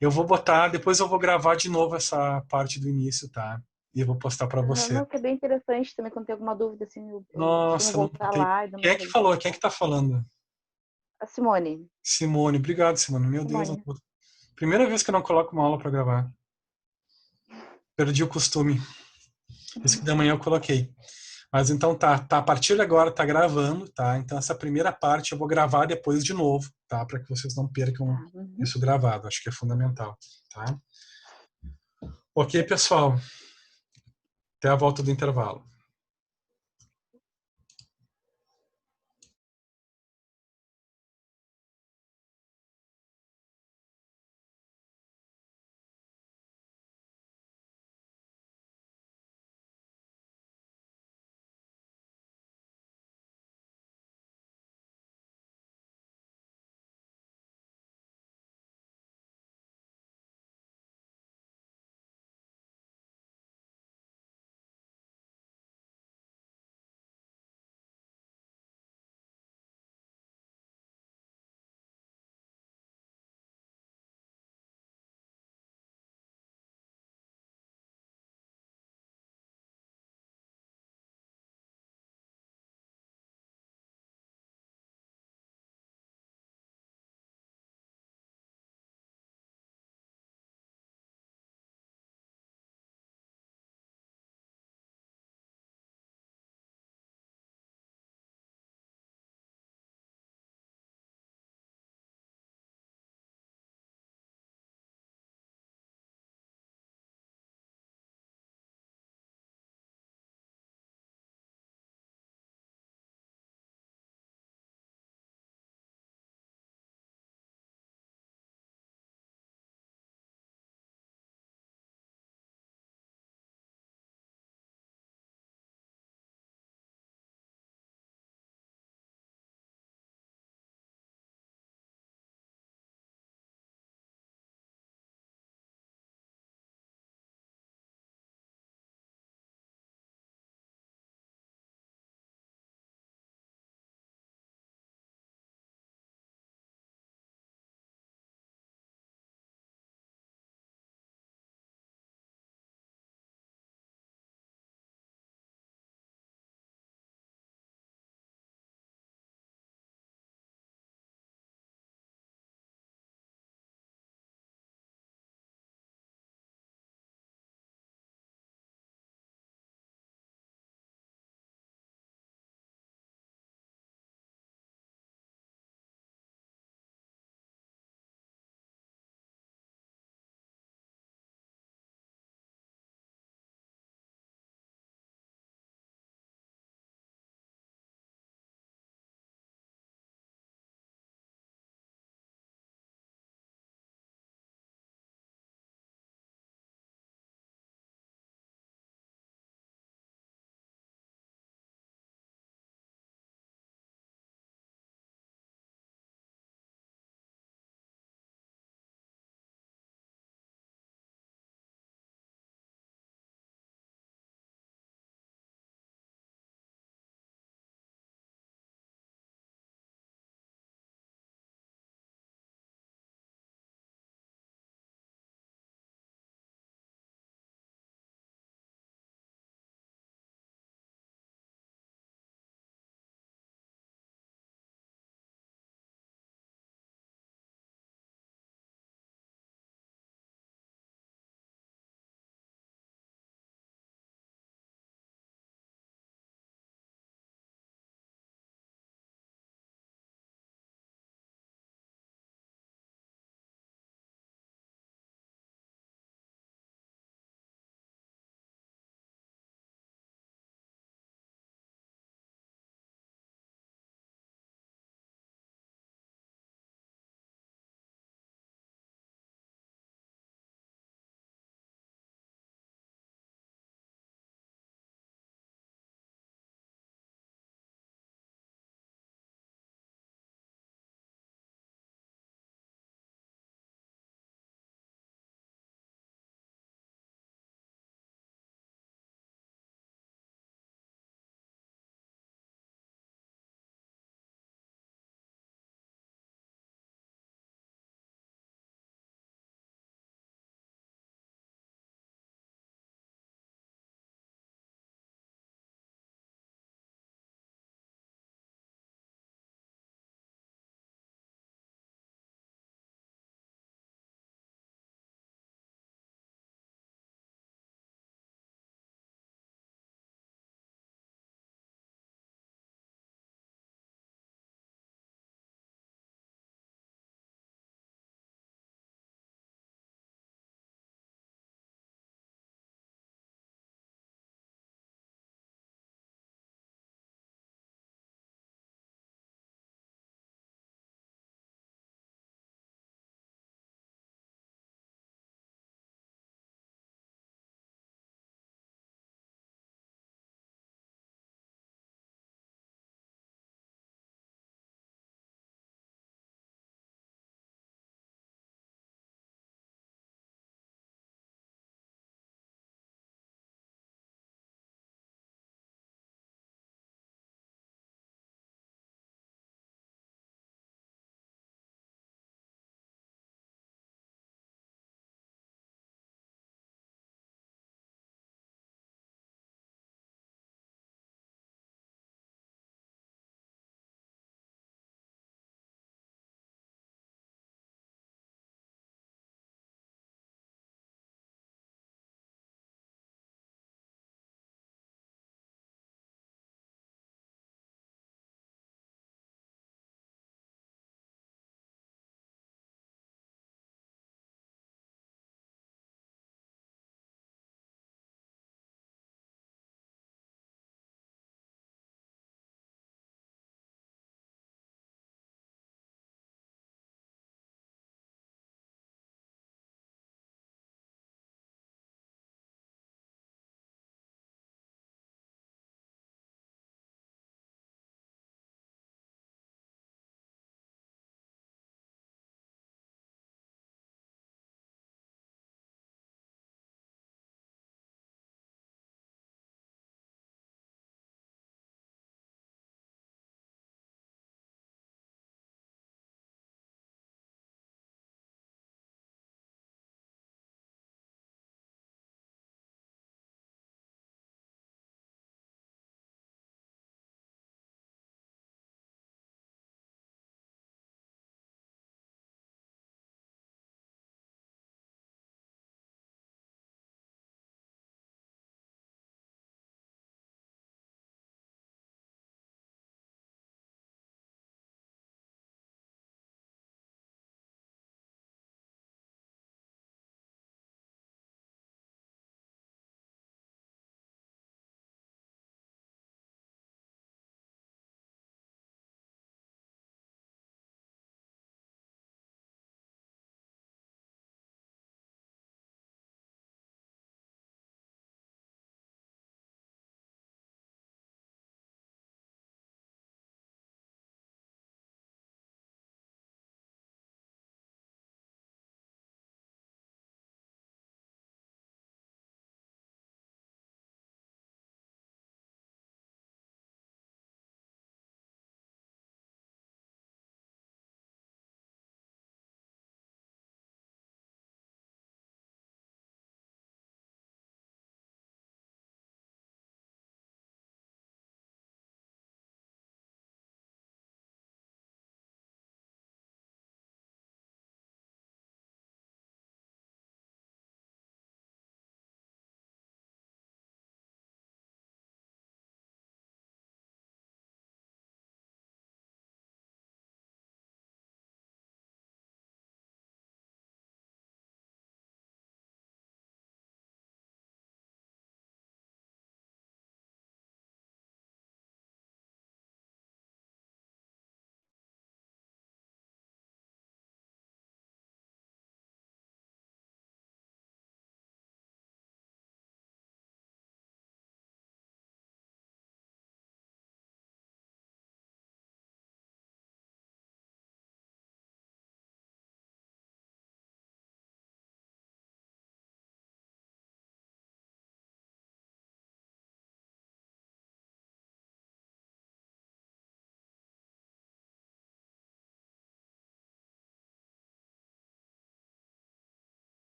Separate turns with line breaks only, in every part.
Eu vou botar, depois eu vou gravar de novo essa parte do início, tá? E eu vou postar para
Aham,
você.
não, que é bem interessante também, quando tem alguma dúvida, assim, eu costumo
Nossa, não
voltar
botei.
lá e dar
Quem
uma
é que
olhadinha.
falou? Quem é que tá falando?
A Simone.
Simone. Obrigado, Simone. Meu Deus.
Simone.
Primeira vez que eu não coloco uma aula para gravar. Perdi o costume. Isso que da manhã eu coloquei. Mas então tá, a partir de agora tá gravando, tá? Então essa primeira parte eu vou gravar depois de novo, tá? Para que vocês não percam
Tá. Uhum.
isso gravado. Acho que é fundamental, tá? Ok, pessoal. Até a volta do intervalo.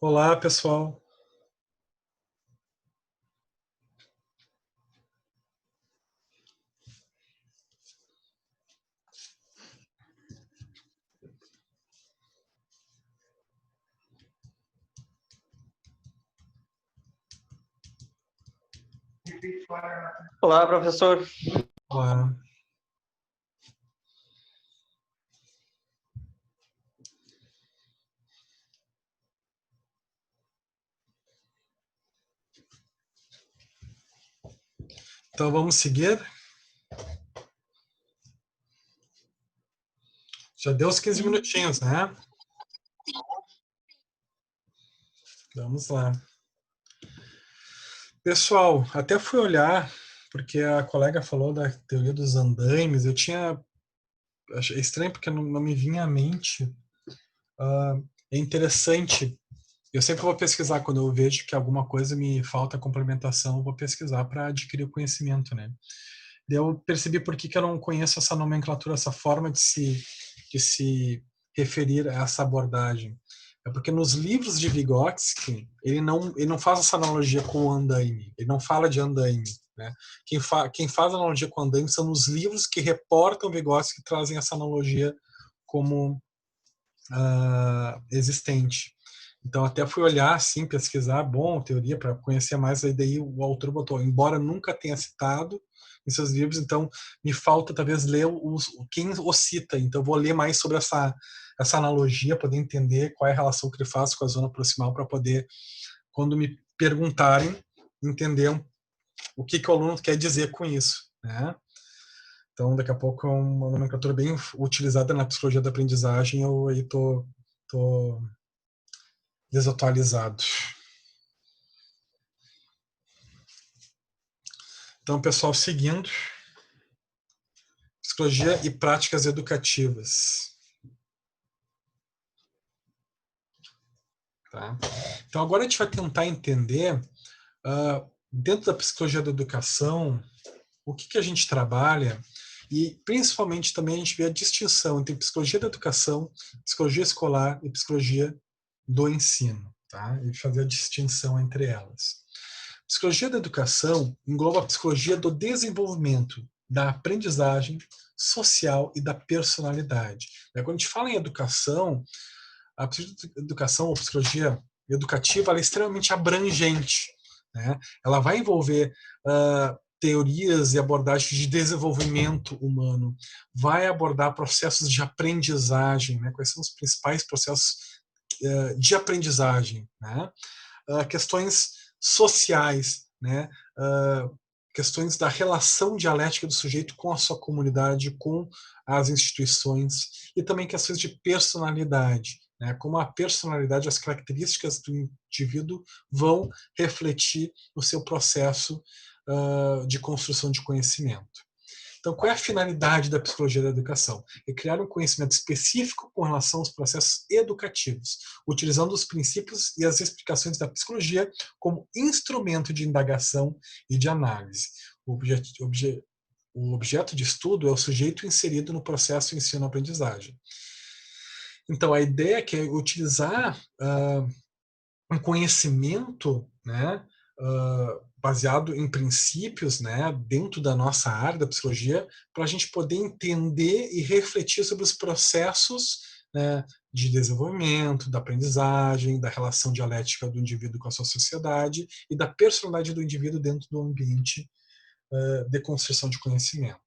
Olá, pessoal.
Olá, professor.
Olá. Então vamos seguir. Já deu os 15 minutinhos, né? Vamos lá. Pessoal, até fui olhar, porque a colega falou da teoria dos andaimes. Achei estranho porque não me vinha à mente. É interessante. Eu sempre vou pesquisar quando eu vejo que alguma coisa me falta complementação, eu vou pesquisar para adquirir o conhecimento, né? Daí eu percebi por que eu não conheço essa nomenclatura, essa forma de se referir a essa abordagem. É porque nos livros de Vygotsky, ele não faz essa analogia com o andaime, ele não fala de andaime. Né? Quem faz analogia com o andaime são os livros que reportam Vygotsky, que trazem essa analogia como existente. Então até fui olhar, assim, pesquisar, bom, teoria para conhecer mais, aí daí o autor botou, embora nunca tenha citado em seus livros, então me falta talvez ler quem o cita, então vou ler mais sobre essa analogia, poder entender qual é a relação que ele faz com a zona proximal, para poder, quando me perguntarem, entender o que o aluno quer dizer com isso, né? Então, daqui a pouco é uma nomenclatura bem utilizada na psicologia da aprendizagem, eu aí tô desatualizado. Então, pessoal, seguindo, psicologia e práticas educativas. Tá? Então, agora a gente vai tentar entender, dentro da psicologia da educação, o que a gente trabalha e, principalmente, também a gente vê a distinção entre psicologia da educação, psicologia escolar e psicologia do ensino. Tá? E fazer a distinção entre elas. Psicologia da educação engloba a psicologia do desenvolvimento, da aprendizagem social e da personalidade. Quando a gente fala em educação, a educação ou psicologia educativa ela é extremamente abrangente. Né? Ela vai envolver teorias e abordagens de desenvolvimento humano, vai abordar processos de aprendizagem, né? Quais são os principais processos de aprendizagem, né? Questões sociais, né? Questões da relação dialética do sujeito com a sua comunidade, com as instituições, e também questões de personalidade, né? Como a personalidade, as características do indivíduo vão refletir no seu processo de construção de conhecimento. Então, qual é a finalidade da psicologia da educação? É criar um conhecimento específico com relação aos processos educativos, utilizando os princípios e as explicações da psicologia como instrumento de indagação e de análise. O objeto de estudo é o sujeito inserido no processo ensino-aprendizagem. Então, a ideia é que é utilizar um conhecimento, né, baseado em princípios, né, dentro da nossa área da psicologia, para a gente poder entender e refletir sobre os processos, né, de desenvolvimento, da aprendizagem, da relação dialética do indivíduo com a sua sociedade e da personalidade do indivíduo dentro do ambiente de construção de conhecimento.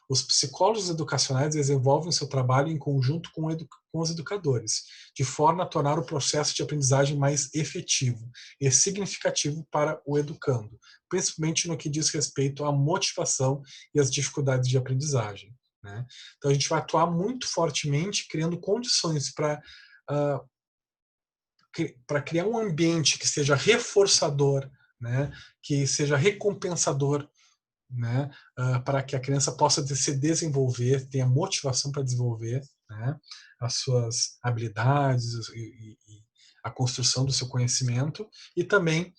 Os psicólogos educacionais desenvolvem seu trabalho em conjunto com os educadores, de forma a tornar o processo de aprendizagem mais efetivo e significativo para o educando, principalmente no que diz respeito à motivação e às dificuldades de aprendizagem. Né? Então, a gente vai atuar muito fortemente criando condições para criar um ambiente que seja reforçador, né? Que seja recompensador, né, para que a criança possa se desenvolver, tenha motivação para desenvolver, né, as suas habilidades e a construção do seu conhecimento, e também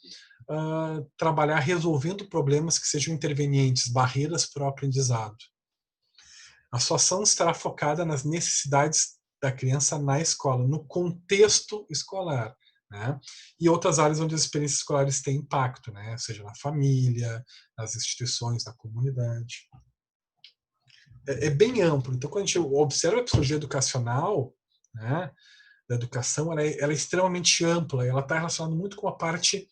trabalhar resolvendo problemas que sejam intervenientes, barreiras para o aprendizado. A sua ação estará focada nas necessidades da criança na escola, no contexto escolar. né? E outras áreas onde as experiências escolares têm impacto, né? Seja na família, nas instituições, na comunidade. É bem amplo. Então, quando a gente observa a psicologia educacional, né, da educação, ela é extremamente ampla. Ela está relacionada muito com a parte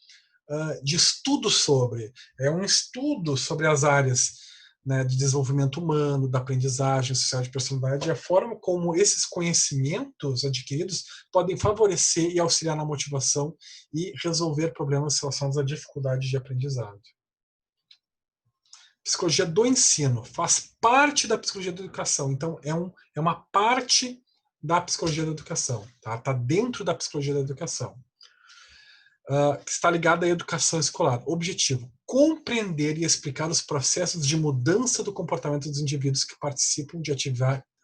de estudo sobre. É um estudo sobre as áreas, né, de desenvolvimento humano, da aprendizagem social de personalidade e a forma como esses conhecimentos adquiridos podem favorecer e auxiliar na motivação e resolver problemas relacionados à dificuldade de aprendizado. Psicologia do ensino faz parte da psicologia da educação, então é uma parte da psicologia da educação, tá dentro da psicologia da educação, que está ligada à educação escolar. Objetivo: compreender e explicar os processos de mudança do comportamento dos indivíduos que participam de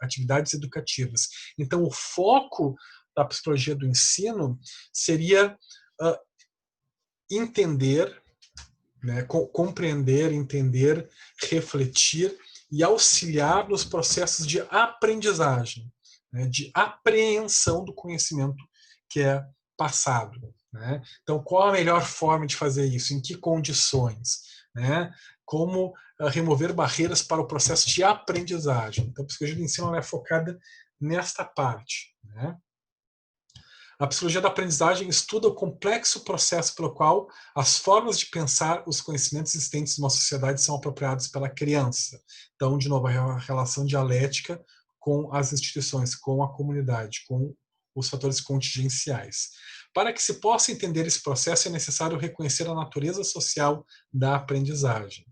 atividades educativas. Então, o foco da psicologia do ensino seria entender, né, compreender, entender, refletir e auxiliar nos processos de aprendizagem, né, de apreensão do conhecimento que é passado, né? Então, qual a melhor forma de fazer isso? Em que condições? Né? Como remover barreiras para o processo de aprendizagem? Então, a psicologia do ensino é focada nesta parte, né? A psicologia da aprendizagem estuda o complexo processo pelo qual as formas de pensar os conhecimentos existentes numa sociedade são apropriados pela criança. Então, de novo, a relação dialética com as instituições, com a comunidade, com os fatores contingenciais. Para que se possa entender esse processo, é necessário reconhecer a natureza social da aprendizagem.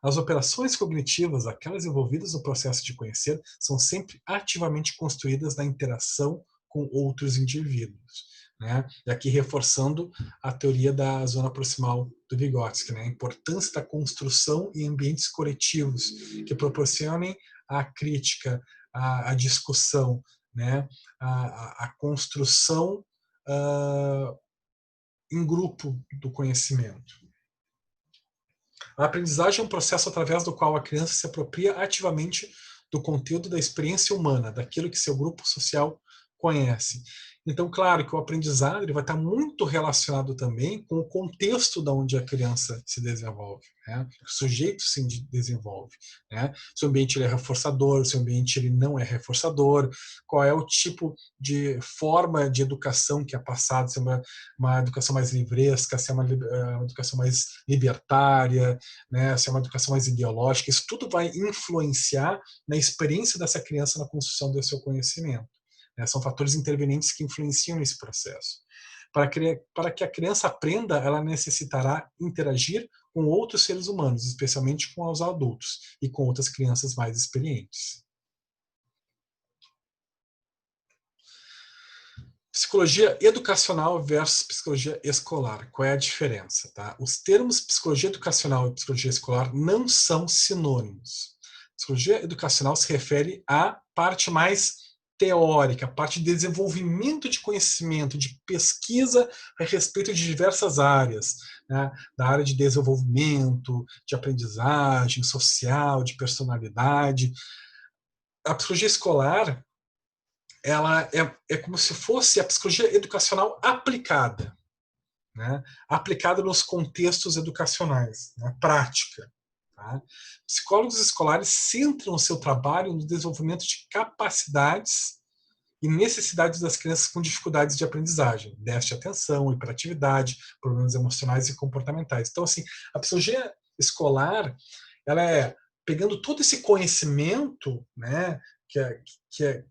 As operações cognitivas, aquelas envolvidas no processo de conhecer, são sempre ativamente construídas na interação com outros indivíduos, né? E aqui reforçando a teoria da zona proximal do Vygotsky, né? A importância da construção em ambientes coletivos que proporcionem a crítica, a discussão, né? A construção em grupo do conhecimento. A aprendizagem é um processo através do qual a criança se apropria ativamente do conteúdo da experiência humana, daquilo que seu grupo social conhece. Então, claro que o aprendizado ele vai estar muito relacionado também com o contexto de onde a criança se desenvolve, né? O sujeito se desenvolve, né? Se o ambiente ele é reforçador, se o ambiente ele não é reforçador, qual é o tipo de forma de educação que é passada, se é uma educação mais livresca, se é uma educação mais libertária, né? Se é uma educação mais ideológica. Isso tudo vai influenciar na experiência dessa criança na construção do seu conhecimento. São fatores intervenientes que influenciam esse processo. Para que a criança aprenda, ela necessitará interagir com outros seres humanos, especialmente com os adultos e com outras crianças mais experientes. Psicologia educacional versus psicologia escolar. Qual é a diferença? Tá? Os termos psicologia educacional e psicologia escolar não são sinônimos. Psicologia educacional se refere à parte mais teórica, a parte de desenvolvimento de conhecimento, de pesquisa a respeito de diversas áreas, né? Da área de desenvolvimento, de aprendizagem social, de personalidade. A psicologia escolar ela é como se fosse a psicologia educacional aplicada, né? Aplicada nos contextos educacionais, na prática. Tá? Psicólogos escolares centram o seu trabalho no desenvolvimento de capacidades e necessidades das crianças com dificuldades de aprendizagem, déficit de atenção, hiperatividade, problemas emocionais e comportamentais. Então, assim, a psicologia escolar, ela é pegando todo esse conhecimento, né, que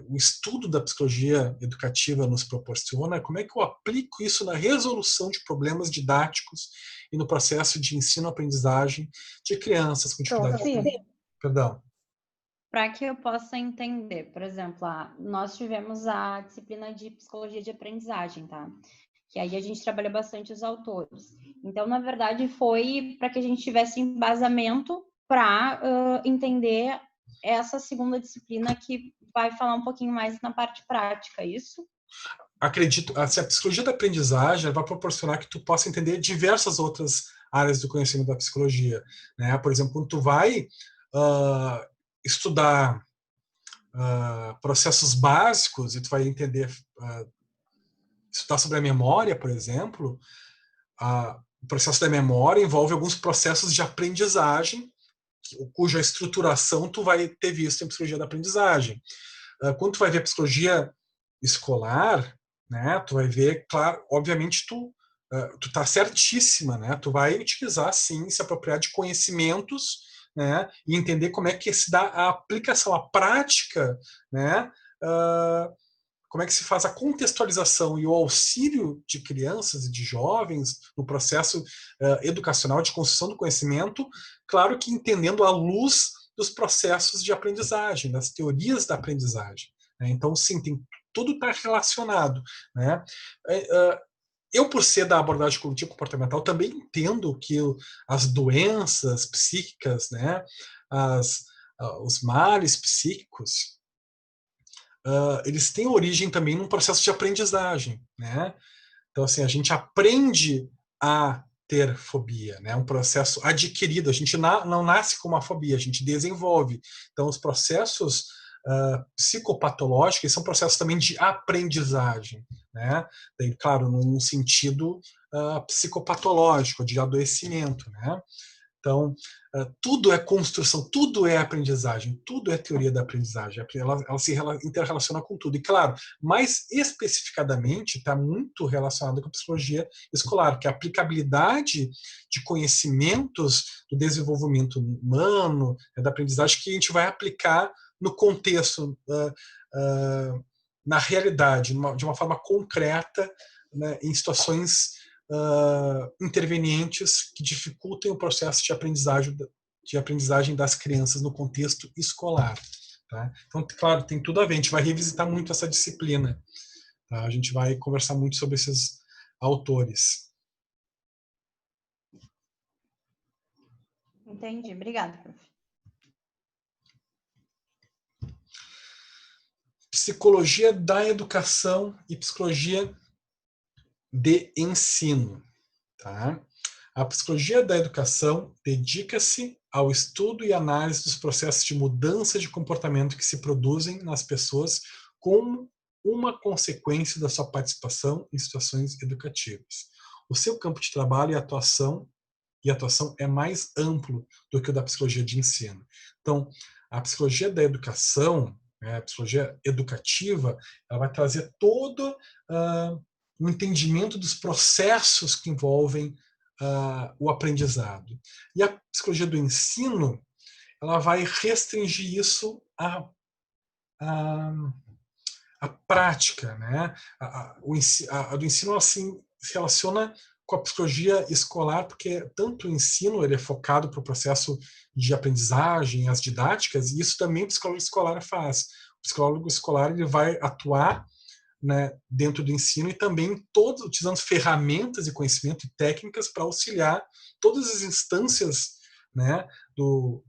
o estudo da psicologia educativa nos proporciona, como é que eu aplico isso na resolução de problemas didáticos e no processo de ensino-aprendizagem de crianças com dificuldade de... Perdão.
Para que eu possa entender, por exemplo, nós tivemos a disciplina de psicologia de aprendizagem, tá? Que aí a gente trabalha bastante os autores. Então, na verdade, foi para que a gente tivesse embasamento para entender essa segunda disciplina que vai falar um pouquinho mais na parte prática, isso?
Acredito, assim, a psicologia da aprendizagem vai proporcionar que tu possa entender diversas outras áreas do conhecimento da psicologia, né? Por exemplo, quando tu vai estudar processos básicos e tu vai entender estudar sobre a memória, por exemplo, o processo da memória envolve alguns processos de aprendizagem, cuja estruturação tu vai ter visto em psicologia da aprendizagem. Quando tu vai ver a psicologia escolar, né, tu vai ver, claro, obviamente tu tá certíssima, né? Tu vai utilizar, sim, se apropriar de conhecimentos, né, e entender como é que se dá a aplicação, a prática, né, como é que se faz a contextualização e o auxílio de crianças e de jovens no processo educacional de construção do conhecimento, claro que entendendo à luz dos processos de aprendizagem, das teorias da aprendizagem, né? Então, sim, tudo está relacionado, né? Eu, por ser da abordagem cognitivo-comportamental, também entendo que as doenças psíquicas, né, os males psíquicos, eles têm origem também num processo de aprendizagem, né? Então, assim, a gente aprende a ter fobia, né? Um processo adquirido. A gente não nasce com uma fobia, a gente desenvolve. Então, os processos psicopatológicos são processos também de aprendizagem, né? Daí, claro, num sentido psicopatológico, de adoecimento, né? Então, tudo é construção, tudo é aprendizagem, tudo é teoria da aprendizagem. Ela se interrelaciona com tudo. E, claro, mais especificadamente, está muito relacionado com a psicologia escolar, que é a aplicabilidade de conhecimentos do desenvolvimento humano, da aprendizagem, que a gente vai aplicar no contexto, na realidade, de uma forma concreta, né, em situações intervenientes que dificultem o processo de aprendizagem das crianças no contexto escolar. Tá? Então, claro, tem tudo a ver. A gente vai revisitar muito essa disciplina. Tá? A gente vai conversar muito sobre esses autores.
Entendi. Obrigada, prof.
Psicologia da educação e psicologia de ensino. Tá? A psicologia da educação dedica-se ao estudo e análise dos processos de mudança de comportamento que se produzem nas pessoas como uma consequência da sua participação em situações educativas. O seu campo de trabalho e atuação é mais amplo do que o da psicologia de ensino. Então, a psicologia da educação, a psicologia educativa, ela vai trazer todo o entendimento dos processos que envolvem o aprendizado. E a psicologia do ensino, ela vai restringir isso à prática, né? A do ensino, ela se relaciona com a psicologia escolar, porque tanto o ensino ele é focado para o processo de aprendizagem, as didáticas, e isso também o psicólogo escolar faz. O psicólogo escolar ele vai atuar, né, dentro do ensino e também utilizando ferramentas de conhecimento e técnicas para auxiliar todas as instâncias, né, do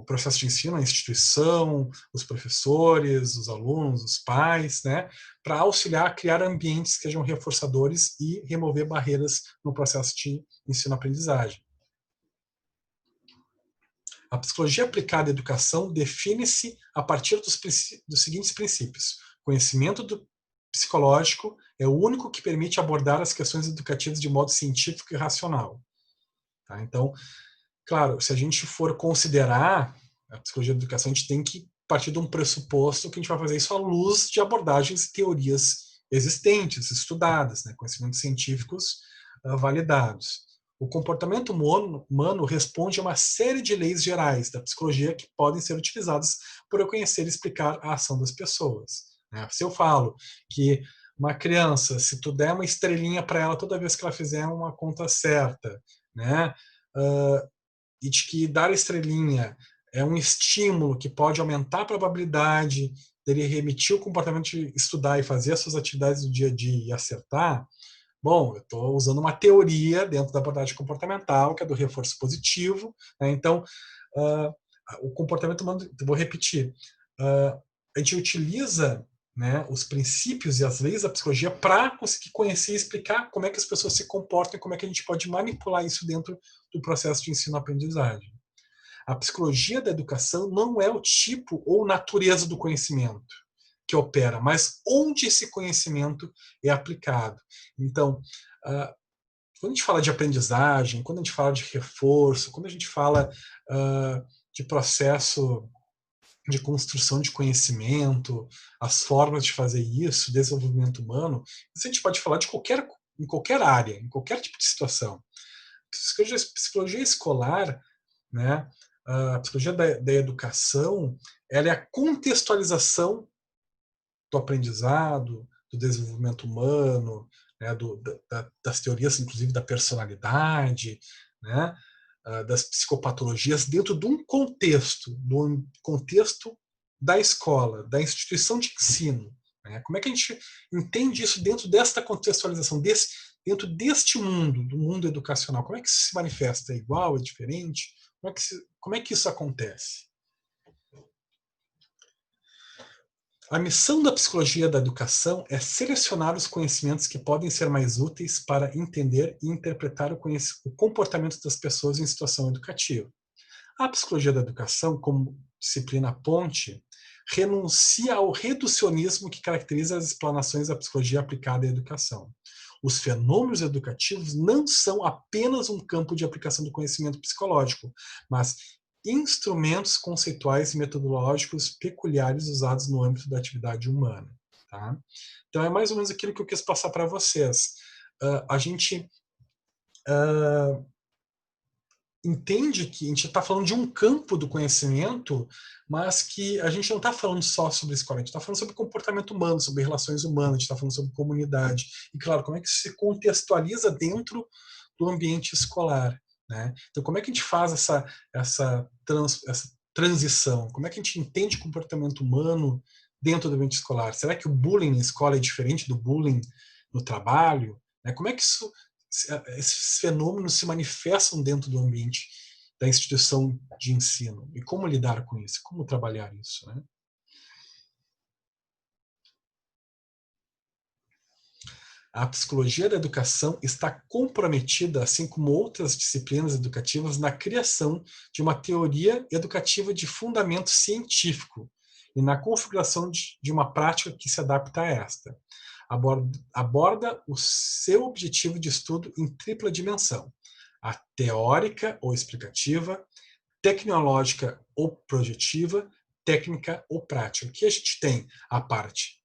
processo de ensino, a instituição, os professores, os alunos, os pais, né, para auxiliar a criar ambientes que sejam reforçadores e remover barreiras no processo de ensino-aprendizagem. A psicologia aplicada à educação define-se a partir dos seguintes princípios. Conhecimento psicológico é o único que permite abordar as questões educativas de modo científico e racional. Tá? Então, claro, se a gente for considerar a psicologia da educação, a gente tem que partir de um pressuposto que a gente vai fazer isso à luz de abordagens e teorias existentes, estudadas, né? Conhecimentos científicos validados. O comportamento humano responde a uma série de leis gerais da psicologia que podem ser utilizadas para conhecer e explicar a ação das pessoas. Se eu falo que uma criança, se tu der uma estrelinha para ela toda vez que ela fizer uma conta certa, né, e de que dar estrelinha é um estímulo que pode aumentar a probabilidade dele remitir o comportamento de estudar e fazer as suas atividades do dia a dia e acertar, bom, eu estou usando uma teoria dentro da abordagem comportamental, que é do reforço positivo, né? Então, o comportamento humano, vou repetir, a gente utiliza, né, os princípios e as leis da psicologia para conseguir conhecer e explicar como é que as pessoas se comportam e como é que a gente pode manipular isso dentro do processo de ensino-aprendizagem. A psicologia da educação não é o tipo ou natureza do conhecimento. que opera, mas onde esse conhecimento é aplicado. Então, quando a gente fala de aprendizagem, quando a gente fala de reforço, quando a gente fala de processo de construção de conhecimento, as formas de fazer isso, desenvolvimento humano, isso a gente pode falar em qualquer área, em qualquer tipo de situação. Psicologia escolar, né, a psicologia da educação, ela é a contextualização do aprendizado, do desenvolvimento humano, né, das teorias, inclusive, da personalidade, né, das psicopatologias, dentro de um contexto, do contexto da escola, da instituição de ensino. Né? Como é que a gente entende isso dentro desta contextualização, dentro deste mundo, do mundo educacional? Como é que isso se manifesta? É igual? É diferente? Como é que isso acontece? A missão da psicologia da educação é selecionar os conhecimentos que podem ser mais úteis para entender e interpretar o comportamento das pessoas em situação educativa. A psicologia da educação, como disciplina ponte, renuncia ao reducionismo que caracteriza as explanações da psicologia aplicada à educação. Os fenômenos educativos não são apenas um campo de aplicação do conhecimento psicológico, mas instrumentos conceituais e metodológicos peculiares usados no âmbito da atividade humana. Tá? Então é mais ou menos aquilo que eu quis passar para vocês. A gente entende que a gente está falando de um campo do conhecimento, mas que a gente não está falando só sobre escola, a gente está falando sobre comportamento humano, sobre relações humanas, a gente está falando sobre comunidade. E, claro, como é que isso se contextualiza dentro do ambiente escolar. Né? Então, como é que a gente faz essa transição? Como é que a gente entende comportamento humano dentro do ambiente escolar? Será que o bullying na escola é diferente do bullying no trabalho? Né? Como é que esses fenômenos se manifestam dentro do ambiente da instituição de ensino? E como lidar com isso? Como trabalhar isso? Né? A psicologia da educação está comprometida, assim como outras disciplinas educativas, na criação de uma teoria educativa de fundamento científico e na configuração de uma prática que se adapta a esta. Aborda o seu objetivo de estudo em tripla dimensão: a teórica ou explicativa, tecnológica ou projetiva, técnica ou prática. Aqui a gente tem a parte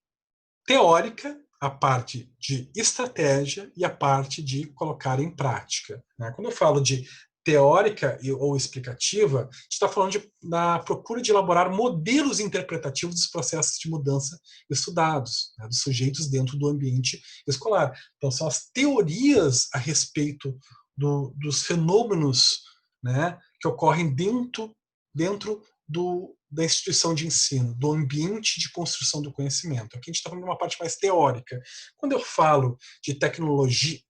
teórica, a parte de estratégia e a parte de colocar em prática. Né? Quando eu falo de teórica ou explicativa, a gente está falando da procura de elaborar modelos interpretativos dos processos de mudança estudados, né, dos sujeitos dentro do ambiente escolar. Então, são as teorias a respeito dos fenômenos, né, que ocorrem dentro da instituição de ensino, do ambiente de construção do conhecimento. Aqui a gente está falando de uma parte mais teórica. Quando eu falo de tecnologia,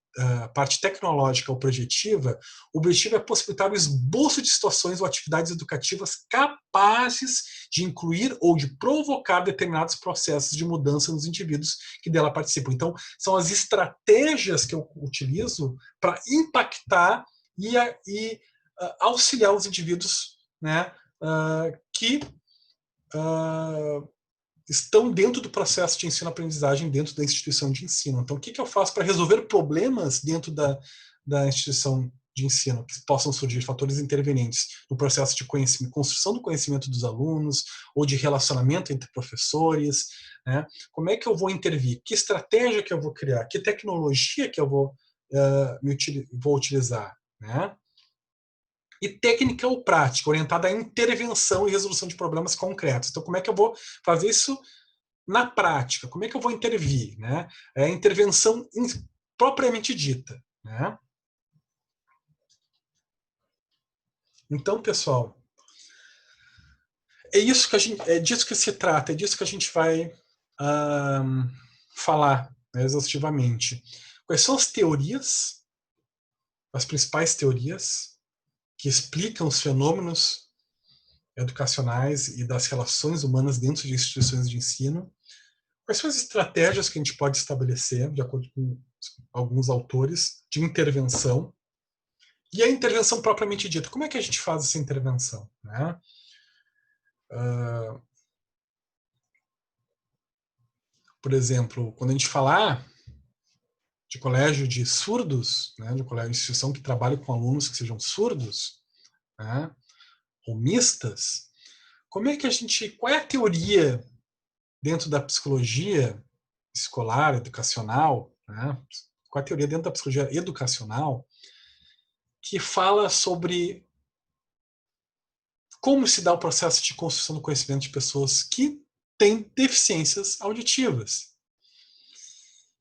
parte tecnológica ou projetiva, o objetivo é possibilitar o esboço de situações ou atividades educativas capazes de incluir ou de provocar determinados processos de mudança nos indivíduos que dela participam. Então, são as estratégias que eu utilizo para impactar e auxiliar os indivíduos, né, que estão dentro do processo de ensino-aprendizagem dentro da instituição de ensino. Então, o que eu faço para resolver problemas dentro da instituição de ensino, que possam surgir fatores intervenientes no processo de construção do conhecimento dos alunos, ou de relacionamento entre professores, né? Como é que eu vou intervir? Que estratégia que eu vou criar? Que tecnologia que eu vou utilizar? Né? E técnica ou prática, orientada à intervenção e resolução de problemas concretos. Então, como é que eu vou fazer isso na prática? Como é que eu vou intervir? Né? É a intervenção propriamente dita. Né? Então, pessoal, é disso que se trata, é disso que a gente vai falar, né, exaustivamente. Quais são as teorias, as principais teorias que explicam os fenômenos educacionais e das relações humanas dentro de instituições de ensino? Quais são as estratégias que a gente pode estabelecer, de acordo com alguns autores, de intervenção? E a intervenção propriamente dita, como é que a gente faz essa intervenção? Né? por exemplo, quando a gente falar de colégio de surdos, né, de colégio de instituição que trabalha com alunos que sejam surdos, né, ou mistas, qual é a teoria dentro da psicologia escolar, educacional, né, qual é a teoria dentro da psicologia educacional que fala sobre como se dá o processo de construção do conhecimento de pessoas que têm deficiências auditivas?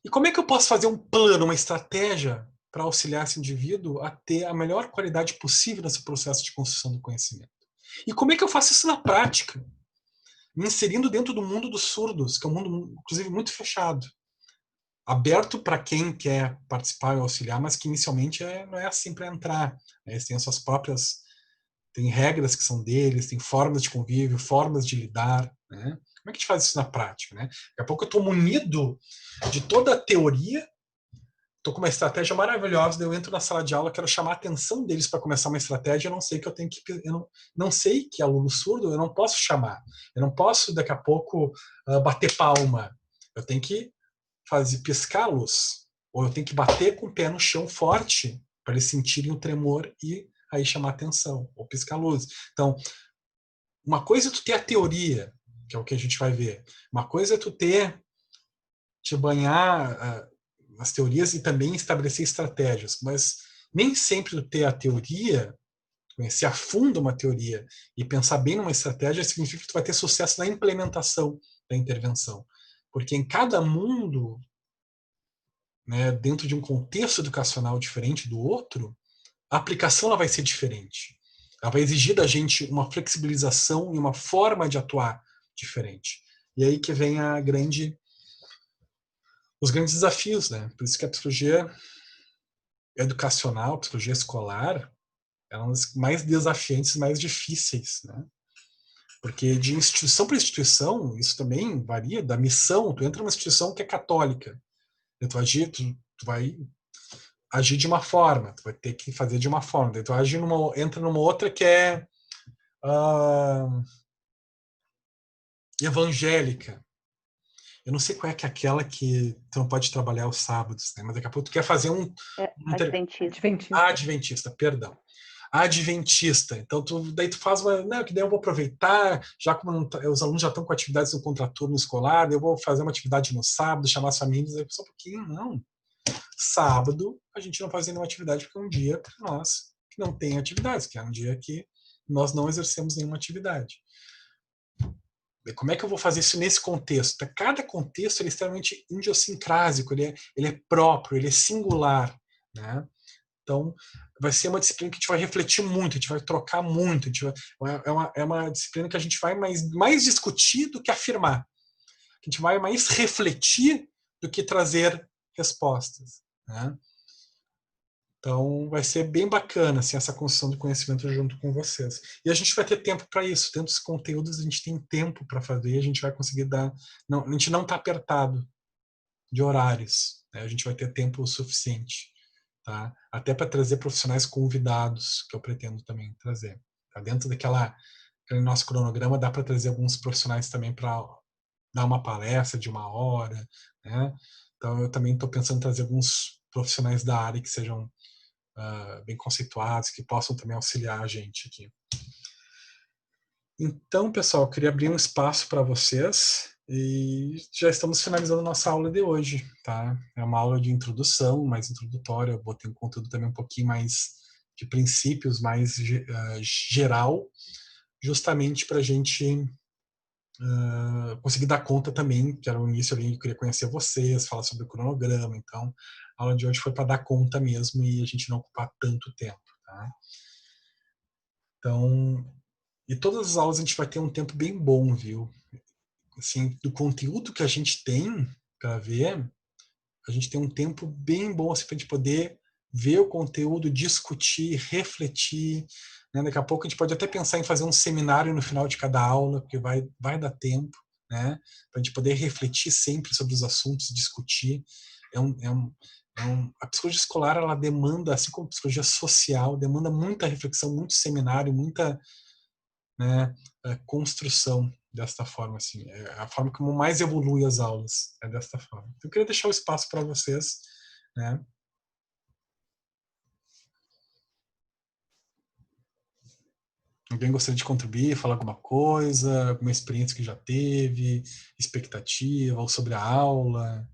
E como é que eu posso fazer um plano, uma estratégia para auxiliar esse indivíduo a ter a melhor qualidade possível nesse processo de construção do conhecimento? E como é que eu faço isso na prática? Me inserindo dentro do mundo dos surdos, que é um mundo, inclusive, muito fechado. Aberto para quem quer participar e auxiliar, mas que inicialmente não é assim para entrar. Eles têm as suas próprias... Tem regras que são deles, tem formas de convívio, formas de lidar, né? Como é que a gente faz isso na prática, né? Daqui a pouco eu estou munido de toda a teoria, estou com uma estratégia maravilhosa, eu entro na sala de aula, quero chamar a atenção deles para começar uma estratégia, eu não sei que eu tenho que... Eu não sei que aluno surdo, eu não posso chamar. Eu não posso, daqui a pouco, bater palma. Eu tenho que piscá-los, ou eu tenho que bater com o pé no chão forte para eles sentirem o tremor e aí chamar atenção, ou piscar luz. Então, uma coisa é tu ter a teoria, que é o que a gente vai ver. Uma coisa é tu te banhar nas teorias e também estabelecer estratégias. Mas nem sempre tu ter a teoria, conhecer a fundo uma teoria e pensar bem numa estratégia significa que tu vai ter sucesso na implementação da intervenção. Porque em cada mundo, né, dentro de um contexto educacional diferente do outro, a aplicação ela vai ser diferente. Ela vai exigir da gente uma flexibilização e uma forma de atuar diferente. E aí que vem os grandes desafios, né? Por isso que a psicologia educacional, a psicologia escolar, é uma das mais desafiantes, mais difíceis, né? Porque de instituição para instituição, isso também varia da missão. Tu entra numa instituição que é católica, tu vai agir de uma forma, tu vai ter que fazer de uma forma. Daí tu entra numa outra que é evangélica. Eu não sei qual é que é aquela que tu não pode trabalhar aos sábados, né? Mas daqui a pouco tu quer fazer Adventista, perdão. Adventista. Então, daí tu faz uma... Não, que daí eu vou aproveitar, já como os alunos já estão com atividades no contraturno escolar, eu vou fazer uma atividade no sábado, chamar as famílias, aí só um pouquinho, não. Sábado, a gente não faz nenhuma atividade, porque é um dia para nós que não tem atividades, que é um dia que nós não exercemos nenhuma atividade. E como é que eu vou fazer isso nesse contexto? Cada contexto ele é extremamente idiosincrásico, ele é próprio, ele é singular, né? Então, vai ser uma disciplina que a gente vai refletir muito, a gente vai trocar muito, é uma disciplina que a gente vai mais discutir do que afirmar. A gente vai mais refletir do que trazer respostas, né? Então, vai ser bem bacana assim, essa construção do conhecimento junto com vocês. E a gente vai ter tempo para isso. Dentro dos conteúdos, a gente tem tempo para fazer, a gente vai conseguir dar... Não, a gente não está apertado de horários, né? A gente vai ter tempo suficiente. Tá? Até para trazer profissionais convidados, que eu pretendo também trazer. Tá? Dentro daquele nosso cronograma, dá para trazer alguns profissionais também para dar uma palestra de 1 hora. Né? Então, eu também estou pensando em trazer alguns profissionais da área que sejam bem conceituados, que possam também auxiliar a gente aqui. Então, pessoal, eu queria abrir um espaço para vocês e já estamos finalizando a nossa aula de hoje, tá? É uma aula de introdução, mais introdutória, eu botei um conteúdo também um pouquinho mais de princípios, mais geral, justamente para a gente conseguir dar conta também, que era o início ali, eu queria conhecer vocês, falar sobre o cronograma, então a aula de hoje foi para dar conta mesmo e a gente não ocupar tanto tempo, tá? Então, e todas as aulas a gente vai ter um tempo bem bom, viu? Assim, do conteúdo que a gente tem para ver, a gente tem um tempo bem bom assim, para a gente poder ver o conteúdo, discutir, refletir. Né? Daqui a pouco a gente pode até pensar em fazer um seminário no final de cada aula, porque vai dar tempo, né? Para a gente poder refletir sempre sobre os assuntos, discutir. A psicologia escolar ela demanda, assim como a psicologia social, demanda muita reflexão, muito seminário, muita, né, construção. desta forma, assim. É a forma como mais evolui as aulas, é desta forma. Então, eu queria deixar o espaço para vocês, né? Alguém gostaria de contribuir, falar alguma coisa, alguma experiência que já teve, expectativa, ou sobre a aula?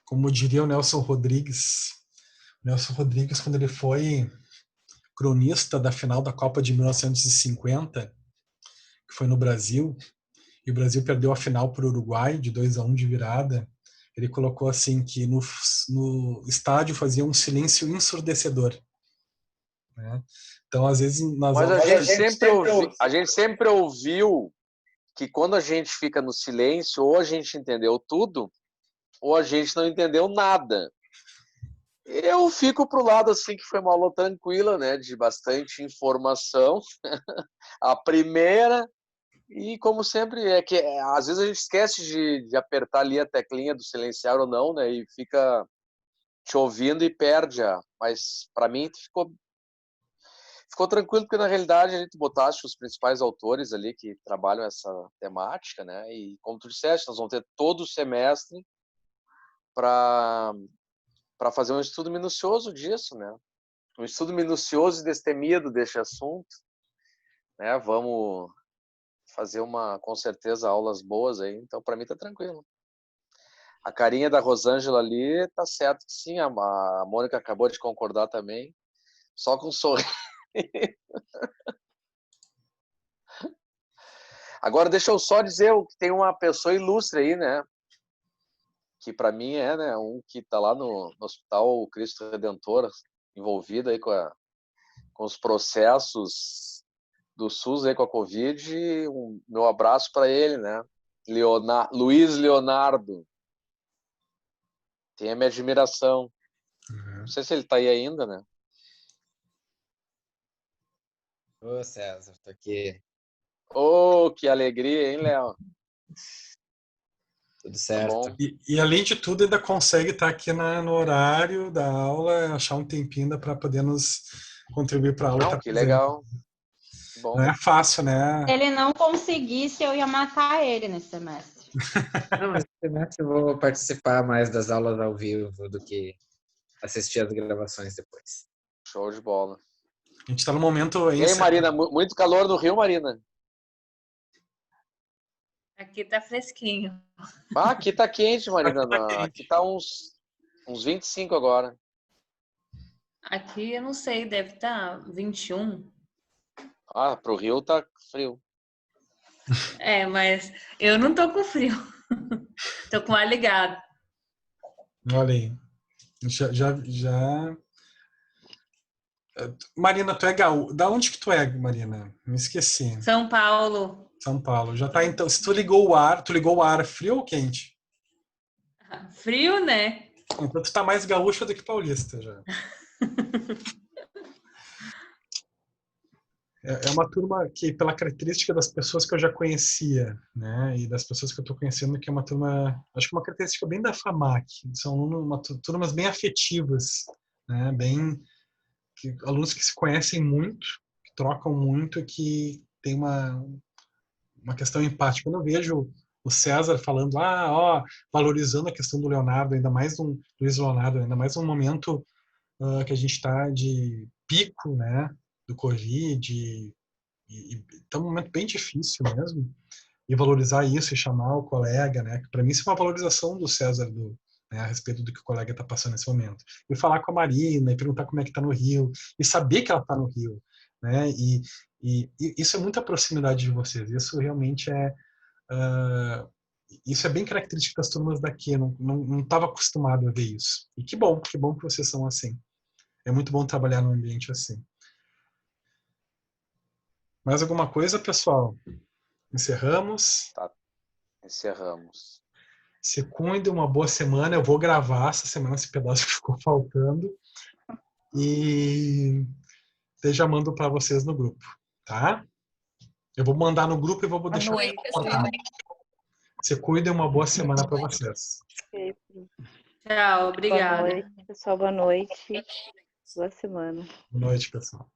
Como diria o Nelson Rodrigues, quando ele foi cronista da final da Copa de 1950, que foi no Brasil, e o Brasil perdeu a final para o Uruguai, de 2-1 de virada, ele colocou assim que no estádio fazia um silêncio ensurdecedor. Né? Então, às vezes, nas
Mas
aulas...
a gente sempre ouviu que quando a gente fica no silêncio, ou a gente entendeu tudo, ou a gente não entendeu nada. Eu fico pro lado assim que foi uma aula tranquila, né, de bastante informação. A primeira, e como sempre, é que às vezes a gente esquece de apertar ali a teclinha do silenciar ou não, né, e fica te ouvindo e perde. Mas para mim ficou tranquilo, porque na realidade a gente botaste os principais autores ali que trabalham essa temática, né, e como tu disseste, nós vamos ter todo o semestre para fazer um estudo minucioso disso, né? Um estudo minucioso e destemido deste assunto, né? Vamos fazer com certeza, aulas boas aí, então para mim tá tranquilo. A carinha da Rosângela ali tá certo que sim, a Mônica acabou de concordar também, só com sorriso. Agora deixa eu só dizer que tem uma pessoa ilustre aí, né? Que para mim é, né, um que tá lá no Hospital Cristo Redentor, envolvido aí com os processos do SUS aí com a Covid, meu abraço para ele, né? Luiz Leonardo. Tem a minha admiração. Não sei se ele tá aí ainda, né?
Ô, César, tô aqui.
Oh, que alegria, hein, Léo?
Tudo certo.
Tá bom.
E além de tudo, ainda consegue estar aqui no horário da aula, achar um tempinho para poder nos contribuir para a aula.
Não, que legal.
Bom. Não é fácil, né?
Se ele não conseguisse, eu ia matar ele nesse semestre.
Não, mas nesse semestre eu vou participar mais das aulas ao vivo do que assistir as gravações depois.
Show de bola.
A gente está no momento...
E aí, Marina, muito calor no Rio, Marina?
Aqui tá fresquinho.
Ah, aqui tá quente, Marina. Aqui tá uns 25 agora.
Aqui eu não sei, deve estar 21.
Ah, pro Rio tá frio.
É, mas eu não tô com frio. Tô com ar ligado.
Olha aí. Marina, tu é gaúcha. Da onde que tu é, Marina? Me esqueci.
São Paulo.
São Paulo. Já tá, então. Se tu ligou o ar frio ou quente?
Frio, né?
Então tu tá mais gaúcha do que paulista já. É uma turma que, pela característica das pessoas que eu já conhecia, né, e das pessoas que eu estou conhecendo, que é uma turma, acho que uma característica bem da FAMAC, são turmas bem afetivas, né, alunos que se conhecem muito, que trocam muito, que tem uma questão empática. Quando eu vejo o César falando, valorizando a questão do Leonardo, ainda mais do Luiz Leonardo, ainda mais num momento que a gente está de pico, né, do Covid, e tá um momento bem difícil mesmo, e valorizar isso e chamar o colega, né, que para mim isso é uma valorização do César, né, a respeito do que o colega está passando nesse momento. E falar com a Marina, e perguntar como é que está no Rio, e saber que ela está no Rio, né, e isso é muita proximidade de vocês, isso realmente isso é bem característico das turmas daqui, eu não estava acostumado a ver isso. E que bom que vocês são assim. É muito bom trabalhar num ambiente assim. Mais alguma coisa, pessoal? Encerramos?
Tá. Encerramos.
Se cuide, uma boa semana. Eu vou gravar essa semana esse pedaço que ficou faltando. E já mando para vocês no grupo, tá? Eu vou mandar no grupo e vou deixar
noite,
cortado. Se cuida e uma boa semana para vocês.
Tchau, obrigada.
Boa noite, pessoal. Boa noite. Boa semana.
Boa noite, pessoal.